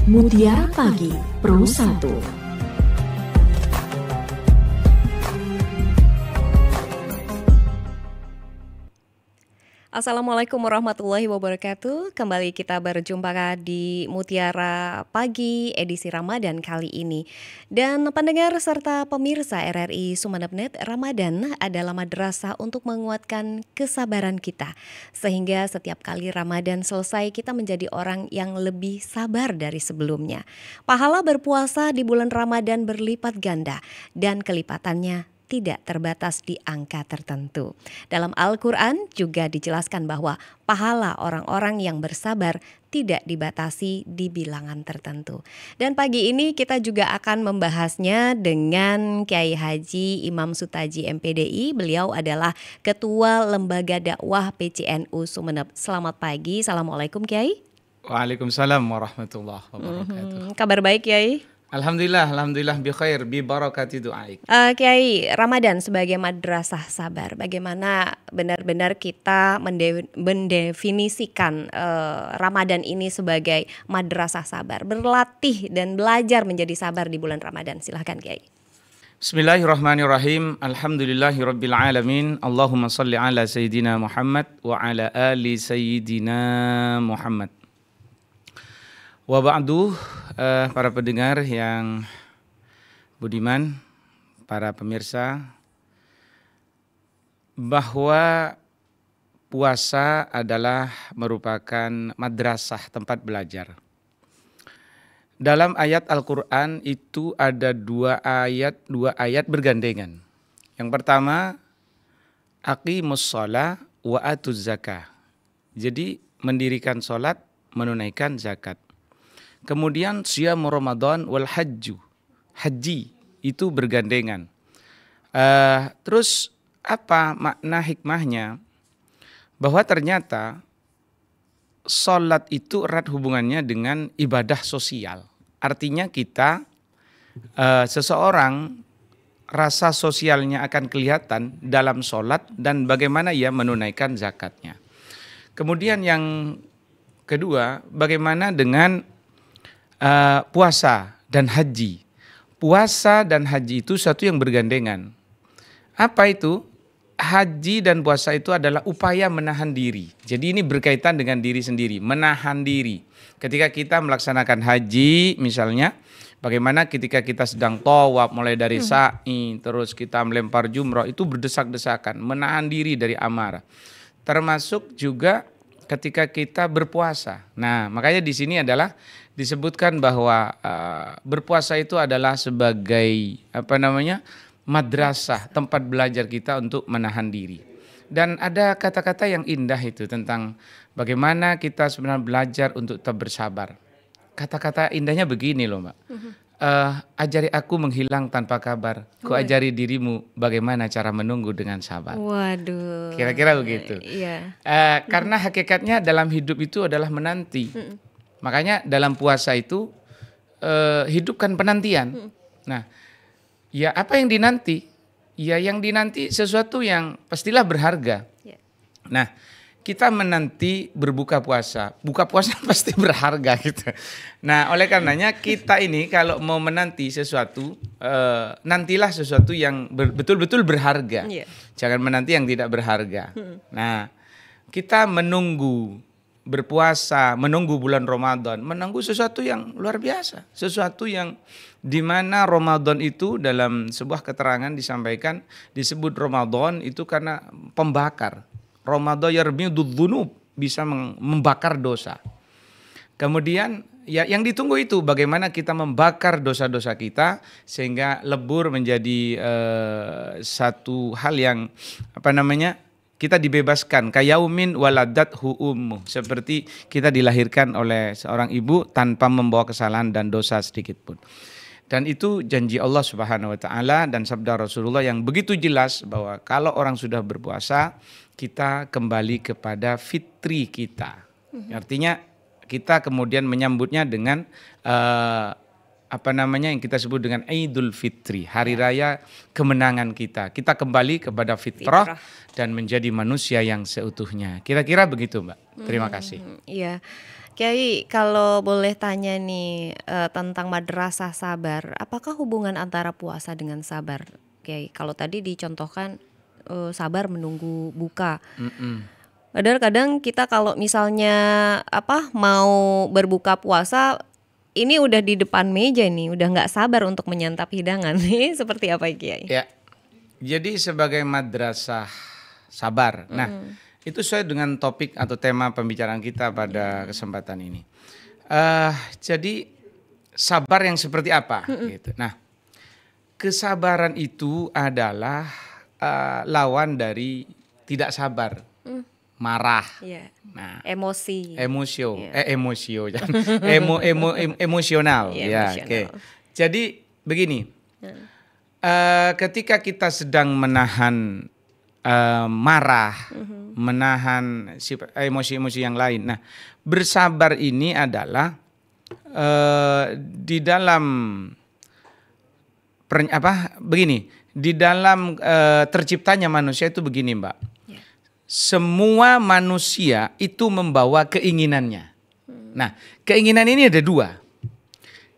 Mutiara Pagi Pro 1. Assalamualaikum warahmatullahi wabarakatuh. Kembali kita berjumpa di Mutiara Pagi edisi Ramadan kali ini. Dan pendengar serta pemirsa RRI Sumeneb.net, Ramadan adalah madrasah untuk menguatkan kesabaran kita. Sehingga setiap kali Ramadan selesai kita menjadi orang yang lebih sabar dari sebelumnya. Pahala berpuasa di bulan Ramadan berlipat ganda dan kelipatannya tidak terbatas di angka tertentu. Dalam Al-Quran juga dijelaskan bahwa pahala orang-orang yang bersabar tidak dibatasi di bilangan tertentu. Dan pagi ini kita juga akan membahasnya dengan Kiai Haji Imam Sutaji MPDI. Beliau adalah Ketua Lembaga Dakwah PCNU Sumeneb. Selamat pagi, Assalamualaikum Kiai. Waalaikumsalam warahmatullahi wabarakatuh. Kabar baik Kiai? Alhamdulillah bi khair bi barakati du'aik. Kiai, Ramadan sebagai madrasah sabar, bagaimana benar-benar kita mendefinisikan Ramadan ini sebagai madrasah sabar, berlatih dan belajar menjadi sabar di bulan Ramadan. Silahkan Kiai. Bismillahirrahmanirrahim. Alhamdulillahirabbil alamin. Allahumma shalli ala sayyidina Muhammad wa ala ali sayyidina Muhammad. Wa ba'du, para pendengar yang budiman, para pemirsa, bahwa puasa adalah merupakan madrasah, tempat belajar. Dalam ayat Al-Quran itu ada dua ayat bergandengan. Yang pertama, aqimus shalah wa atuz zakah. Jadi mendirikan sholat, menunaikan zakat. Kemudian siyam Ramadan wal hajju, haji itu bergandengan. Terus apa makna hikmahnya? Bahwa ternyata sholat itu erat hubungannya dengan ibadah sosial. Artinya kita, seseorang rasa sosialnya akan kelihatan dalam sholat dan bagaimana ia menunaikan zakatnya. Kemudian yang kedua, bagaimana dengan puasa dan haji. Puasa dan haji itu satu yang bergandengan. Apa itu? Haji dan puasa itu adalah upaya menahan diri. Jadi ini berkaitan dengan diri sendiri, menahan diri. Ketika kita melaksanakan haji misalnya, bagaimana ketika kita sedang tawaf mulai dari sa'i, terus kita melempar jumrah, itu berdesak-desakan, menahan diri dari amarah. Termasuk juga ketika kita berpuasa. Nah, makanya di sini adalah disebutkan bahwa berpuasa itu adalah sebagai madrasah, tempat belajar kita untuk menahan diri. Dan ada kata-kata yang indah itu tentang bagaimana kita sebenarnya belajar untuk tetap bersabar. Kata-kata indahnya begini loh Mbak. Ajari aku menghilang tanpa kabar, ku ajari dirimu bagaimana cara menunggu dengan sabar. Waduh. Kira-kira begitu. Iya. Karena hakikatnya dalam hidup itu adalah menanti. Makanya dalam puasa itu hidupkan penantian. Nah, ya apa yang dinanti? Ya yang dinanti sesuatu yang pastilah berharga. Nah, kita menanti berbuka puasa. Buka puasa pasti berharga gitu. Nah, oleh karenanya kita ini kalau mau menanti sesuatu, nantilah sesuatu yang betul-betul berharga. Jangan menanti yang tidak berharga. Nah, kita menunggu berpuasa, menunggu bulan Ramadan, menunggu sesuatu yang luar biasa, sesuatu yang dimana Ramadan itu dalam sebuah keterangan disampaikan disebut Ramadan itu karena pembakar. Ramadan yarmidud dzunub, bisa membakar dosa. Kemudian ya yang ditunggu itu bagaimana kita membakar dosa-dosa kita sehingga lebur menjadi satu hal yang kita dibebaskan, kayaumin waladathu ummu, seperti kita dilahirkan oleh seorang ibu tanpa membawa kesalahan dan dosa sedikit pun. Dan itu janji Allah Subhanahu wa taala dan sabda Rasulullah yang begitu jelas bahwa kalau orang sudah berpuasa, kita kembali kepada fitri kita. Artinya kita kemudian menyambutnya dengan apa namanya yang kita sebut dengan Idul Fitri, hari raya kemenangan kita. Kita kembali kepada fitrah dan menjadi manusia yang seutuhnya. Kira-kira begitu, Mbak. Terima kasih. Iya. Kiai, kalau boleh tanya nih tentang madrasah sabar, apakah hubungan antara puasa dengan sabar? Kiai, kalau tadi dicontohkan sabar menunggu buka. Padahal kadang kita kalau misalnya mau berbuka puasa, ini udah di depan meja nih, udah nggak sabar untuk menyantap hidangan. Nih seperti apa Kiai? Ya, jadi sebagai madrasah sabar. Nah, itu sesuai dengan topik atau tema pembicaraan kita pada kesempatan ini. Jadi sabar yang seperti apa? Gitu. Nah, kesabaran itu adalah lawan dari tidak sabar, marah. Nah, emosional. Ya, oke. Jadi begini, ketika kita sedang menahan marah, menahan emosi-emosi yang lain. Nah, bersabar ini adalah di dalam di dalam terciptanya manusia itu begini, Mbak. Semua manusia itu membawa keinginannya. Nah, keinginan ini ada dua.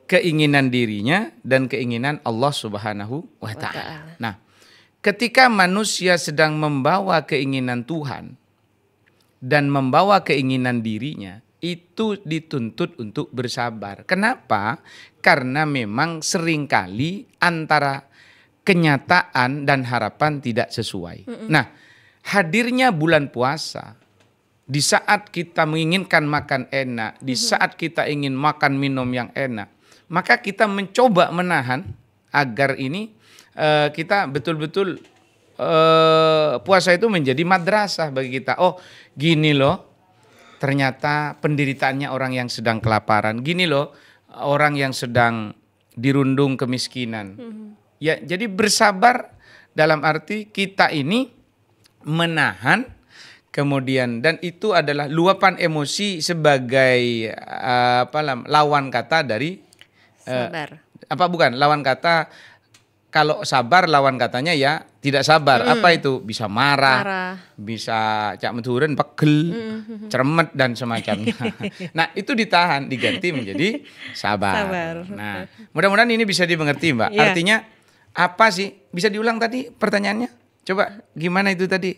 Keinginan dirinya dan keinginan Allah Subhanahu wa Ta'ala. Nah, ketika manusia sedang membawa keinginan Tuhan dan membawa keinginan dirinya, itu dituntut untuk bersabar. Kenapa? Karena memang seringkali antara kenyataan dan harapan tidak sesuai. Nah, hadirnya bulan puasa, di saat kita menginginkan makan enak, di saat kita ingin makan minum yang enak, maka kita mencoba menahan agar ini kita betul-betul puasa itu menjadi madrasah bagi kita. Oh, gini loh, ternyata penderitaannya orang yang sedang kelaparan. Gini loh, orang yang sedang dirundung kemiskinan. Ya, jadi bersabar dalam arti kita ini menahan, kemudian dan itu adalah luapan emosi sebagai lawan kata dari sabar. Lawan kata, kalau sabar lawan katanya ya tidak sabar. Apa itu? Bisa marah. Bisa cak meturen, pegel, cermet dan semacamnya. Nah, itu ditahan, diganti menjadi sabar. Nah, mudah-mudahan ini bisa dimengerti, Mbak. Artinya apa sih? Bisa diulang tadi pertanyaannya? Coba gimana itu tadi?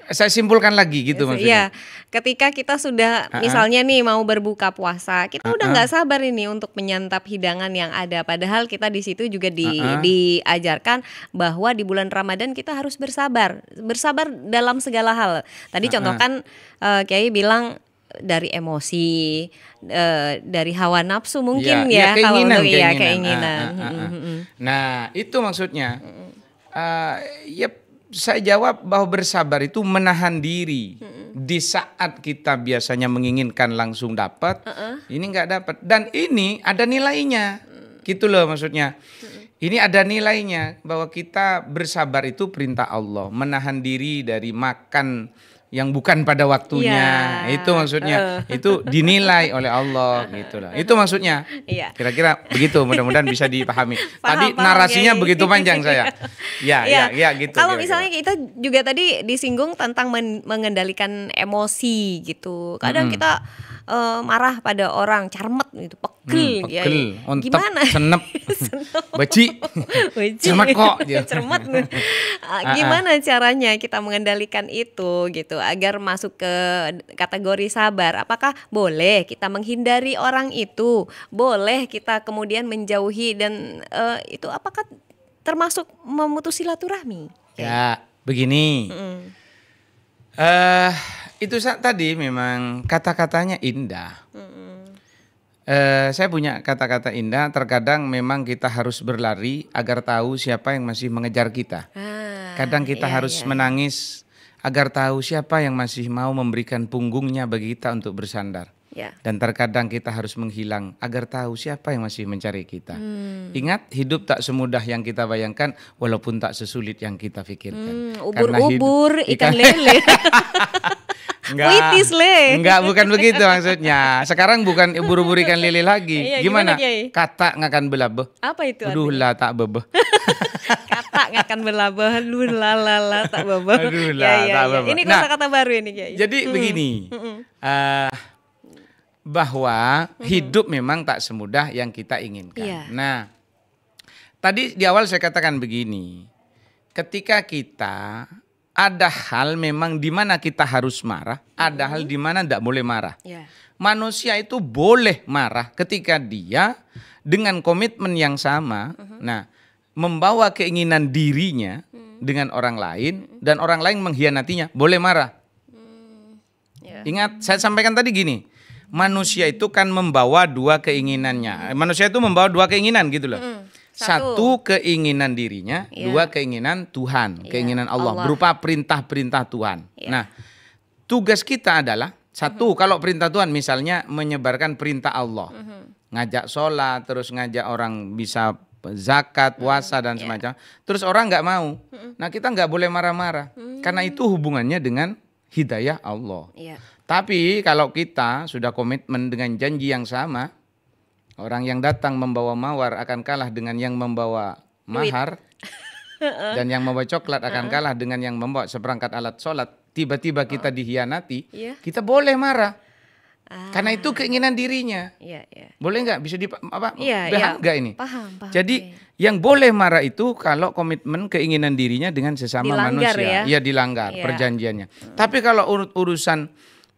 Saya simpulkan lagi gitu maksudnya. Iya, ketika kita sudah misalnya nih mau berbuka puasa, kita udah nggak sabar ini untuk menyantap hidangan yang ada. Padahal kita di situ juga diajarkan bahwa di bulan Ramadan kita harus bersabar dalam segala hal. Tadi contohkan Kiai bilang dari emosi, dari hawa nafsu mungkin keinginan. Nah, itu maksudnya. Saya jawab bahwa bersabar itu menahan diri. Di saat kita biasanya menginginkan langsung dapat, ini nggak dapat. Dan ini ada nilainya, gitu loh maksudnya. Ini ada nilainya bahwa kita bersabar itu perintah Allah, menahan diri dari makan yang bukan pada waktunya. Itu maksudnya. Itu dinilai oleh Allah gitu loh. Itu maksudnya. Kira-kira begitu, mudah-mudahan bisa dipahami. Tadi narasinya begitu panjang saya. Ya gitu. Kalau misalnya kita juga tadi disinggung tentang mengendalikan emosi gitu. Kadang kita marah pada orang, carmet gitu, pegel gimana? Senep. Beci. Cermet kok. Cermet. Gimana caranya kita mengendalikan itu gitu agar masuk ke kategori sabar? Apakah boleh kita menghindari orang itu? Boleh kita kemudian menjauhi dan itu apakah termasuk memutus silaturahmi? Ya, begini. Itu tadi memang kata-katanya indah. Saya punya kata-kata indah. Terkadang memang kita harus berlari agar tahu siapa yang masih mengejar kita. Kadang kita harus menangis agar tahu siapa yang masih mau memberikan punggungnya bagi kita untuk bersandar. Ya. Dan terkadang kita harus menghilang agar tahu siapa yang masih mencari kita. Ingat, hidup tak semudah yang kita bayangkan, walaupun tak sesulit yang kita pikirkan. Ubur-ubur, ikan lele. Puitis, Le. Enggak, bukan begitu maksudnya. Sekarang bukan ubur-ubur ikan lele lagi. Iya, Gimana? Kiai? Kata ngakan belabeh. Apa itu Aduh artinya? lah tak bebeh. Kata ngakan belabah, lu lalala tak babah. Aduh lah, tak babah. Ini Nah, kata baru ini, Kiai. Jadi begini, bahwa hidup memang tak semudah yang kita inginkan. Iya. Nah, tadi di awal saya katakan begini, ketika kita ada hal memang di mana kita harus marah, ada hal di mana tidak boleh marah. Ya. Manusia itu boleh marah ketika dia dengan komitmen yang sama, nah, membawa keinginan dirinya dengan orang lain dan orang lain mengkhianatinya, boleh marah. Ya. Ingat, saya sampaikan tadi gini, manusia itu kan membawa dua keinginannya. Manusia itu membawa dua keinginan gitu loh. Satu keinginan dirinya, Iya. dua keinginan Tuhan, Iya, keinginan Allah, Allah. berupa perintah-perintah Tuhan. Iya. Nah, tugas kita adalah satu, kalau perintah Tuhan misalnya menyebarkan perintah Allah, ngajak sholat, terus ngajak orang bisa zakat, puasa dan semacam. Terus orang nggak mau, nah kita nggak boleh marah-marah, karena itu hubungannya dengan hidayah Allah. Iya. Tapi kalau kita sudah komitmen dengan janji yang sama, orang yang datang membawa mawar akan kalah dengan yang membawa mahar, dan yang membawa coklat akan kalah dengan yang membawa seperangkat alat sholat. Tiba-tiba kita dihianati, Iya. kita boleh marah, karena itu keinginan dirinya. Iya, iya. Boleh nggak? Bisa Iya, iya. paham nggak ini? Paham. Jadi Oke. yang boleh marah itu kalau komitmen keinginan dirinya dengan sesama Dilanggar manusia. ya? Iya, dilanggar Iya. perjanjiannya. Tapi kalau urusan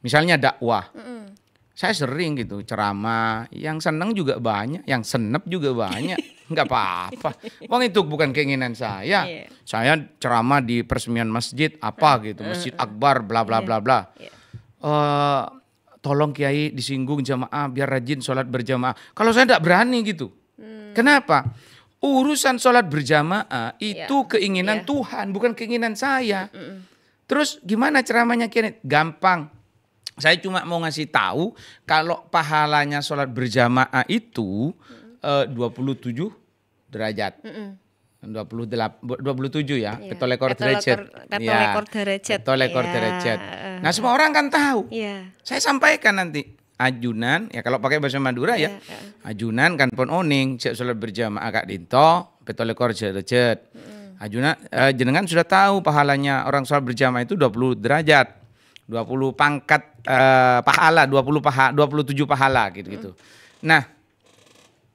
misalnya dakwah, saya sering gitu ceramah, yang seneng juga banyak, yang senep juga banyak, nggak apa-apa. Wong itu bukan keinginan saya. Iya. Saya ceramah di peresmian masjid apa gitu, Masjid Akbar, bla bla bla bla. Iya. Tolong Kiai disinggung jamaah biar rajin sholat berjamaah. Kalau saya tidak berani gitu. Kenapa? Urusan sholat berjamaah itu keinginan Iya. Tuhan, bukan keinginan saya. Terus gimana ceramahnya Kiai? Gampang. Saya cuma mau ngasih tahu kalau pahalanya sholat berjamaah itu 27 derajat. 27 ya, Iya. petolekor derajat. Petolekor derajat. Petolekor Iya. derajat. Nah, semua orang kan tahu. Iya. Saya sampaikan nanti ajunan ya kalau pakai bahasa Madura ya. Ajunan kan pun oning cek sholat berjamaah Kak Dinto petolekor derajat. Ajunan jenengan sudah tahu pahalanya orang sholat berjamaah itu 20 derajat. 20 pangkat pahala, 27 pahala gitu-gitu. Nah,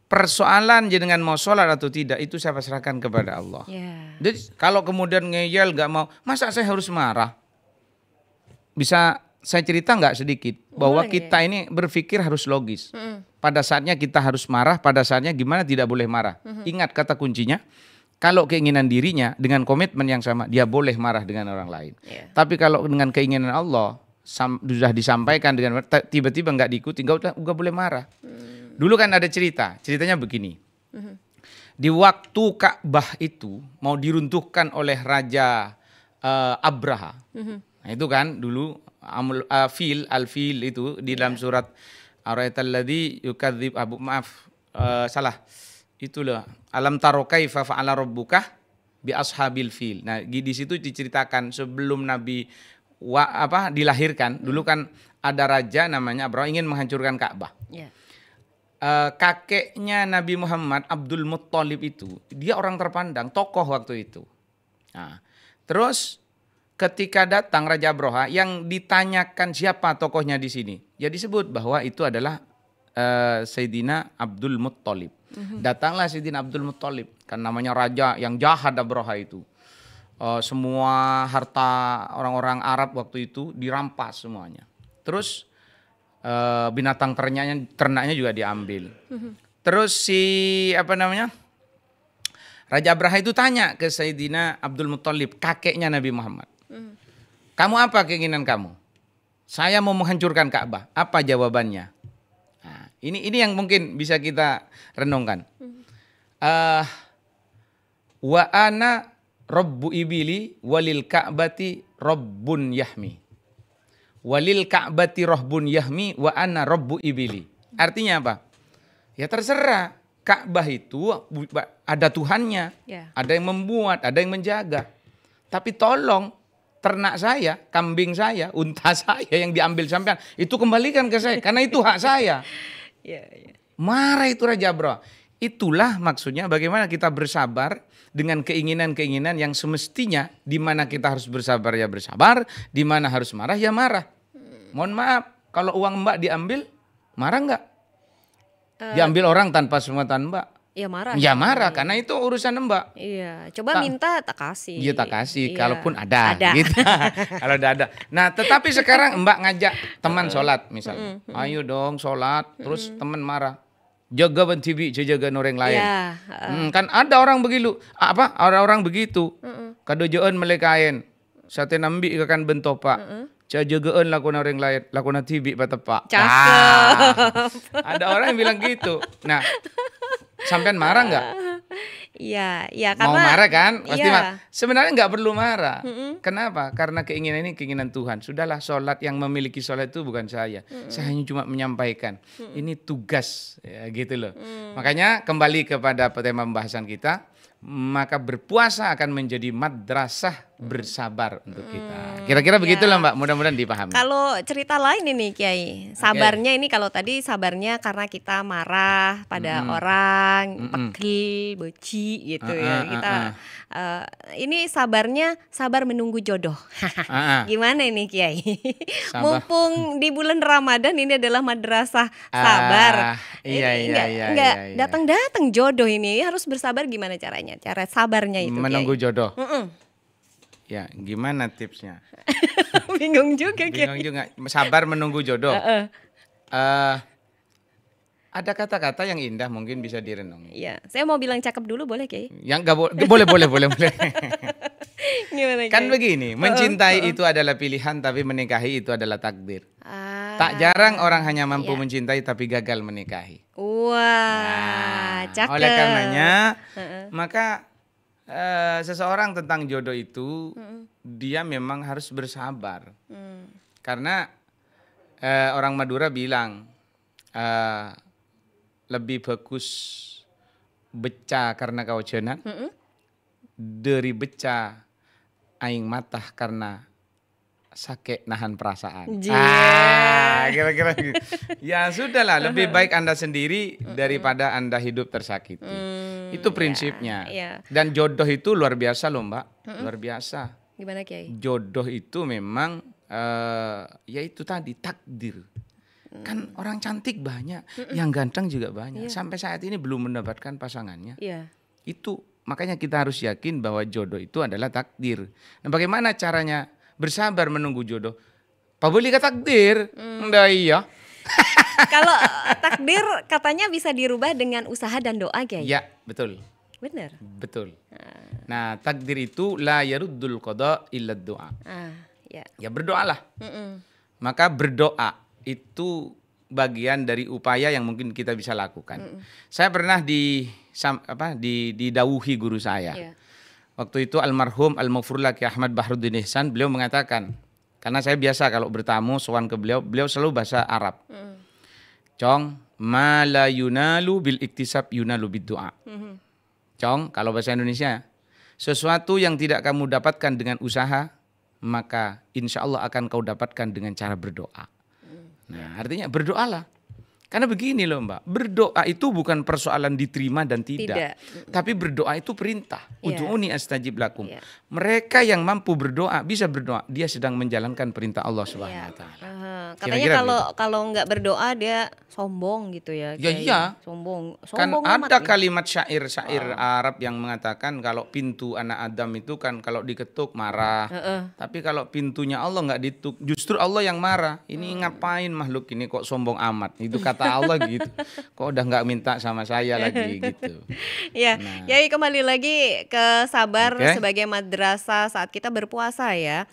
persoalan jenengan mau sholat atau tidak itu saya pasrahkan kepada Allah. Iya. Jadi kalau kemudian ngeyel nggak mau, masa saya harus marah? Bisa saya cerita nggak sedikit bahwa Boleh, kita ini berpikir harus logis. Pada saatnya kita harus marah, pada saatnya gimana tidak boleh marah. Ingat kata kuncinya, kalau keinginan dirinya dengan komitmen yang sama, dia boleh marah dengan orang lain. Iya. Tapi kalau dengan keinginan Allah sudah disampaikan dengan tiba-tiba nggak diikuti, nggak boleh marah. Dulu kan ada ceritanya begini. Di waktu Ka'bah itu mau diruntuhkan oleh Raja Abraha. Nah, itu kan dulu al-fil itu di dalam surat Ara'aital ladzi yukadzib salah. Itulah alam taro kaifa fa'ala rabbuka bi ashabil fil. Nah, di situ diceritakan sebelum Nabi dilahirkan, dulu kan ada raja namanya Abraha ingin menghancurkan Ka'bah. Iya. Kakeknya Nabi Muhammad Abdul Muttalib itu dia orang terpandang, tokoh waktu itu. Nah, terus ketika datang Raja Abraha yang ditanyakan siapa tokohnya di sini, ya disebut bahwa itu adalah Sayyidina Abdul Muttalib. Datanglah Sayyidina Abdul Muttalib, kan namanya raja yang jahat Abraha itu. Semua harta orang-orang Arab waktu itu dirampas semuanya. Terus binatang ternaknya juga diambil. Terus Raja Abraha itu tanya ke Sayyidina Abdul Muttalib, kakeknya Nabi Muhammad. Kamu apa keinginan kamu? Saya mau menghancurkan Ka'bah. Apa jawabannya? Nah, ini yang mungkin bisa kita renungkan. Wa ana rabbu ibili walil ka'bati rabbun yahmi. Walil ka'bati rohbun yahmi wa ana robbu ibili. Artinya apa? Ya terserah. Ka'bah itu ada Tuhannya. Ada yang membuat, ada yang menjaga. Tapi tolong ternak saya, kambing saya, unta saya yang diambil sampean, itu kembalikan ke saya. Karena itu hak saya. Marah itu Raja Bro. Itulah maksudnya bagaimana kita bersabar dengan keinginan-keinginan yang semestinya di mana kita harus bersabar ya bersabar, di mana harus marah ya marah. Mohon maaf, kalau uang Mbak diambil, marah nggak? Diambil orang tanpa sepengetahuan Mbak. Ya marah. Ya marah karena itu urusan Mbak. Iya, coba minta tak kasih. Iya tak kasih, kalaupun ada. Gitu. Kalau ada. Nah, tetapi sekarang Mbak ngajak teman sholat misalnya. Ayo dong sholat, terus teman marah. Jaga TV, jaga orang lain. Kan ada orang begitu, orang-orang begitu. Kadojaan melekain, sate nambi akan bentopak. Jagaan lakon orang lain, lakon TV batepak. Ada orang yang bilang gitu. Nah, sampean marah nggak? Iya, karena mau marah kan? Pasti marah. Sebenarnya nggak perlu marah. Kenapa? Karena keinginan ini keinginan Tuhan. Sudahlah, sholat yang memiliki sholat itu bukan saya. Saya hanya cuma menyampaikan. Ini tugas, ya gitu loh. Makanya kembali kepada tema pembahasan kita. Maka berpuasa akan menjadi madrasah bersabar untuk kita. Kira-kira begitulah Mbak, mudah-mudahan dipahami. Kalau cerita lain ini Kiai, sabarnya ini kalau tadi sabarnya karena kita marah pada orang, pegel, beci gitu ya. Kita ini sabarnya sabar menunggu jodoh. Gimana ini Kiai? Mumpung di bulan Ramadan ini adalah madrasah sabar. Enggak datang-datang jodoh ini, harus bersabar gimana caranya? Cara sabarnya itu menunggu Kiai. Jodoh. Ya, gimana tipsnya? Bingung juga. Sabar menunggu jodoh. Ada kata-kata yang indah mungkin bisa direnungi. Iya, saya mau bilang cakep dulu boleh Kiai? Yang boleh. Gimana, Kiai? Kan begini, mencintai itu adalah pilihan tapi menikahi itu adalah takdir. Tak jarang orang hanya mampu mencintai tapi gagal menikahi. Wah, cakep. Oleh karenanya, maka seseorang tentang jodoh itu dia memang harus bersabar. Karena orang Madura bilang lebih bagus beca karena kau jenat dari beca aing matah karena sakit nahan perasaan. Kira-kira gitu. Ya sudahlah, lebih baik Anda sendiri daripada Anda hidup tersakiti. Itu prinsipnya. Dan jodoh itu luar biasa loh Mbak, luar biasa. Gimana Kiai? Jodoh itu memang ya itu tadi takdir. Kan orang cantik banyak, yang ganteng juga banyak. Sampai saat ini belum mendapatkan pasangannya. Itu makanya kita harus yakin bahwa jodoh itu adalah takdir. Nah, bagaimana caranya bersabar menunggu jodoh? Pak boleh ke takdir? Enggak iya. Kalau takdir katanya bisa dirubah dengan usaha dan doa Kiai. Ya, betul. Benar. Betul. Nah, takdir itu la yaruddul qada illa doa. Ya berdoalah. Maka berdoa itu bagian dari upaya yang mungkin kita bisa lakukan. Saya pernah didawuhi guru saya. Waktu itu almarhum al-maghfurlah Ki Ahmad Bahruddin Ihsan, beliau mengatakan, karena saya biasa kalau bertamu sowan ke beliau selalu bahasa Arab. Cong, ma la yunalu bil iktisab yunalu bid doa. Cong, kalau bahasa Indonesia, sesuatu yang tidak kamu dapatkan dengan usaha, maka insya Allah akan kau dapatkan dengan cara berdoa. Nah, artinya berdoalah. Karena begini loh Mbak, berdoa itu bukan persoalan diterima dan tidak. Tapi berdoa itu perintah. Ud'uni astajib lakum. Mereka yang mampu berdoa, bisa berdoa, dia sedang menjalankan perintah Allah Subhanahu wa taala. Katanya kalau nggak berdoa dia sombong gitu ya. Iya. Sombong Kan ada kalimat syair Arab yang mengatakan kalau pintu anak Adam itu kan kalau diketuk marah. Tapi kalau pintunya Allah nggak diketuk, justru Allah yang marah. Ini ngapain makhluk ini kok sombong amat? Itu kata Allah gitu. Kok udah nggak minta sama saya lagi gitu. Ya, Yai kembali lagi ke sabar sebagai madrasah saat kita berpuasa ya.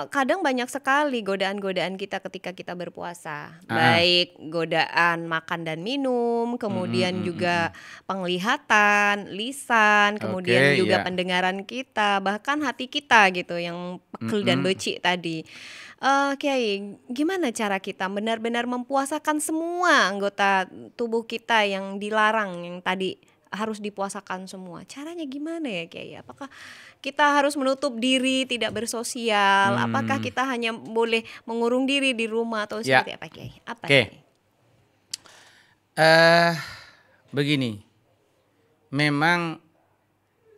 Kadang banyak sekali godaan-godaan kita ketika kita berpuasa. Baik godaan makan dan minum, kemudian juga penglihatan, lisan, kemudian juga pendengaran kita, bahkan hati kita gitu yang pegel dan becik tadi. Kiai, gimana cara kita benar-benar mempuasakan semua anggota tubuh kita yang dilarang, yang tadi harus dipuasakan semua? Caranya gimana ya Kiai? Apakah kita harus menutup diri, tidak bersosial? Apakah kita hanya boleh mengurung diri di rumah atau Ya. seperti apa Kiai? Apa Oke. Kiai? Begini, memang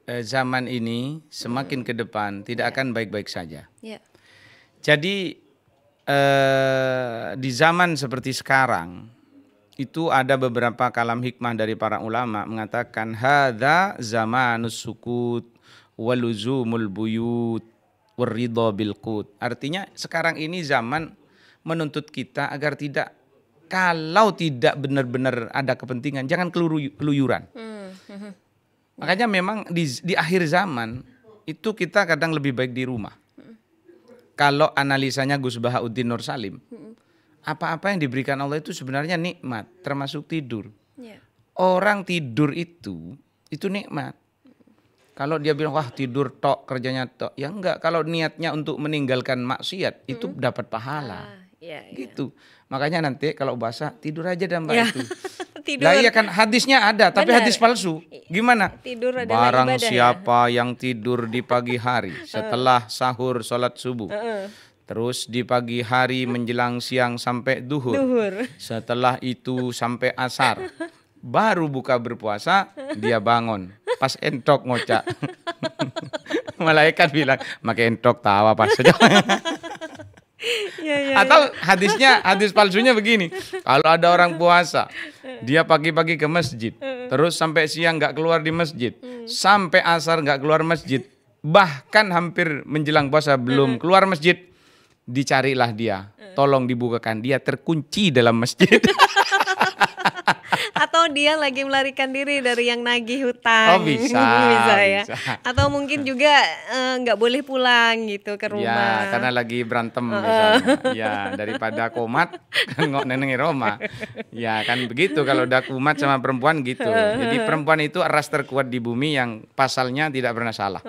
zaman ini semakin ke depan tidak akan baik-baik saja. Ya. Jadi di zaman seperti sekarang itu ada beberapa kalam hikmah dari para ulama mengatakan hadza zamanus sukut waluzumul buyut warridha bil qut. Artinya sekarang ini zaman menuntut kita agar tidak, kalau tidak benar-benar ada kepentingan jangan keluyuran. Makanya memang di akhir zaman itu kita kadang lebih baik di rumah. Kalau analisanya Gus Bahauddin Nur Salim, apa-apa yang diberikan Allah itu sebenarnya nikmat, termasuk tidur. Ya. Orang tidur itu nikmat. Kalau dia bilang wah tidur tok, kerjanya tok, ya enggak. Kalau niatnya untuk meninggalkan maksiat itu dapat pahala. Ya, ya. Gitu. Makanya nanti kalau basah tidur aja dah Mbak Ya. itu. Tidur. Lah iya kan hadisnya ada, tapi Benar. hadis palsu. Gimana? Tidur adalah Barang ibadah, ya. siapa yang tidur di pagi hari setelah sahur sholat subuh. Terus di pagi hari menjelang siang sampai duhur. Setelah itu sampai asar. Baru buka berpuasa, dia bangun. Pas entok ngocak. Malaikat bilang, makai entok tawa pas saja. Ya. Atau hadis palsunya begini. Kalau ada orang puasa, dia pagi-pagi ke masjid, terus sampai siang nggak keluar di masjid, sampai asar nggak keluar masjid, bahkan hampir menjelang puasa belum keluar masjid, dicarilah dia, tolong dibukakan, dia terkunci dalam masjid. Atau dia lagi melarikan diri dari yang nagih hutang. Oh, bisa, ya. bisa. Atau mungkin juga nggak boleh pulang gitu ke rumah. Ya, karena lagi berantem misalnya. Ya, daripada komat nggak nenengi Roma. Ya, kan begitu kalau udah kumat sama perempuan gitu. Jadi perempuan itu ras terkuat di bumi yang pasalnya tidak pernah salah.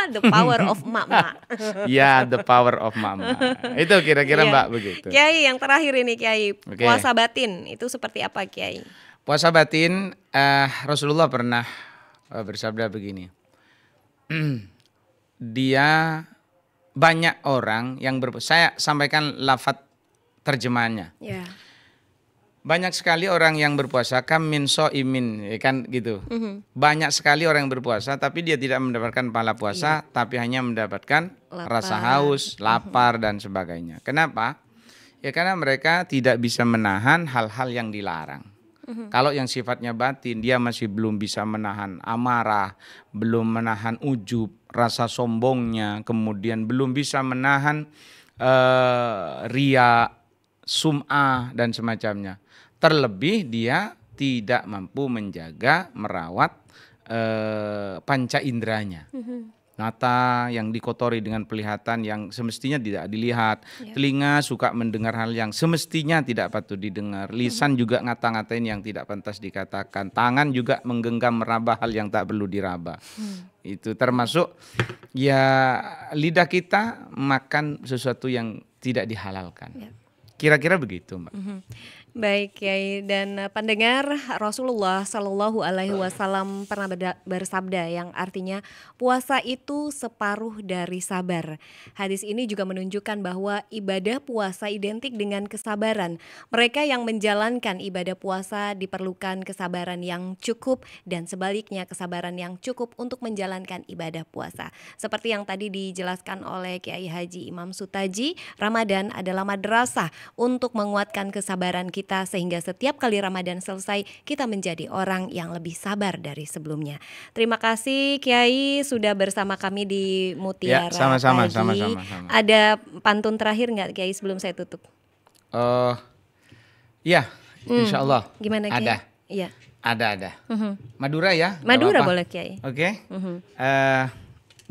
The power of mak-mak. Ya, the power of mama. Itu kira-kira Iya. Mbak begitu. Kiai, yang terakhir ini Kiai, Oke. puasa batin itu seperti apa Kiai? Puasa batin, Rasulullah pernah bersabda begini. Dia banyak orang yang saya sampaikan lafadz terjemahannya. Ya. Banyak sekali orang yang berpuasa kam min so'imin, ya kan gitu. Banyak sekali orang yang berpuasa tapi dia tidak mendapatkan pahala puasa, tapi hanya mendapatkan rasa haus, lapar dan sebagainya. Kenapa? Ya karena mereka tidak bisa menahan hal-hal yang dilarang. Kalau yang sifatnya batin, dia masih belum bisa menahan amarah, belum menahan ujub, rasa sombongnya, kemudian belum bisa menahan ria, sum'ah dan semacamnya. Terlebih dia tidak mampu menjaga, merawat panca inderanya. Mata yang dikotori dengan penglihatan yang semestinya tidak dilihat, telinga suka mendengar hal yang semestinya tidak patut didengar, lisan juga ngata-ngatain yang tidak pantas dikatakan, tangan juga menggenggam meraba hal yang tak perlu diraba. Itu termasuk ya lidah kita makan sesuatu yang tidak dihalalkan. Kira-kira begitu, Mbak. Baik Kiai, dan pendengar, Rasulullah Shallallahu Alaihi Wasallam pernah bersabda yang artinya puasa itu separuh dari sabar. Hadis ini juga menunjukkan bahwa ibadah puasa identik dengan kesabaran. Mereka yang menjalankan ibadah puasa diperlukan kesabaran yang cukup dan sebaliknya kesabaran yang cukup untuk menjalankan ibadah puasa. Seperti yang tadi dijelaskan oleh Kiai Haji Imam Sutaji, Ramadan adalah madrasah untuk menguatkan kesabaran kita sehingga setiap kali Ramadan selesai kita menjadi orang yang lebih sabar dari sebelumnya. Terima kasih Kiai sudah bersama kami di Mutiara sama-sama, Pagi. sama-sama. Ada pantun terakhir nggak Kiai sebelum saya tutup? Ya, insya Allah. Gimana Kiai? Ada. Iya. Ada. Madura ya? Nggak Madura apa-apa. boleh Kiai. Oke.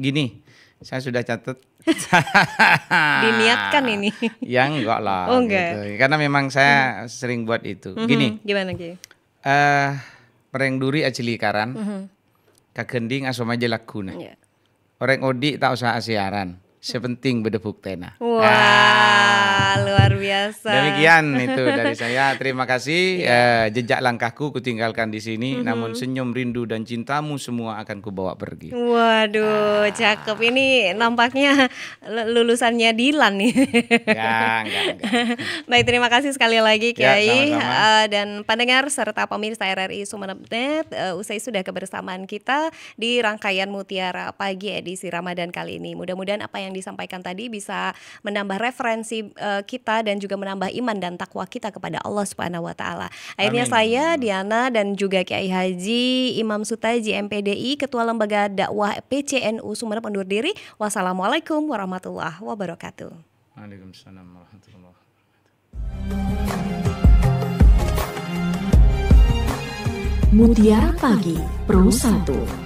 Gini, saya sudah catat. Diniatkan ini. Ya enggak lah. Oh, enggak. Gitu. Karena memang saya sering buat itu. Gini, Gimana Kiai? pereng duri acili karan, kagending asoma aja laguna. Iya. Orang odi tak usah asiaran. sepenting bedepuk tena. Wah, luar biasa. Demikian itu dari saya. Terima kasih. Jejak langkahku kutinggalkan di sini, namun senyum, rindu dan cintamu semua akan kubawa pergi. Waduh, cakep. Ini nampaknya lulusannya Dilan nih. Enggak. Baik, terima kasih sekali lagi Kiai, sama-sama. dan pendengar serta pemirsa RRI Sumeneb.net. Usai sudah kebersamaan kita di rangkaian Mutiara Pagi edisi Ramadan kali ini. Mudah-mudahan apa yang disampaikan tadi bisa menambah referensi kita dan juga menambah iman dan takwa kita kepada Allah Subhanahu wa taala. Akhirnya Amin. saya Diana dan juga Kiai Haji Imam Sutaji MPDI Ketua Lembaga Dakwah PCNU Sumeneb undur diri. Wassalamualaikum warahmatullahi wabarakatuh. Waalaikumsalam warahmatullahi wabarakatuh. Mutiara Pagi Pro 1.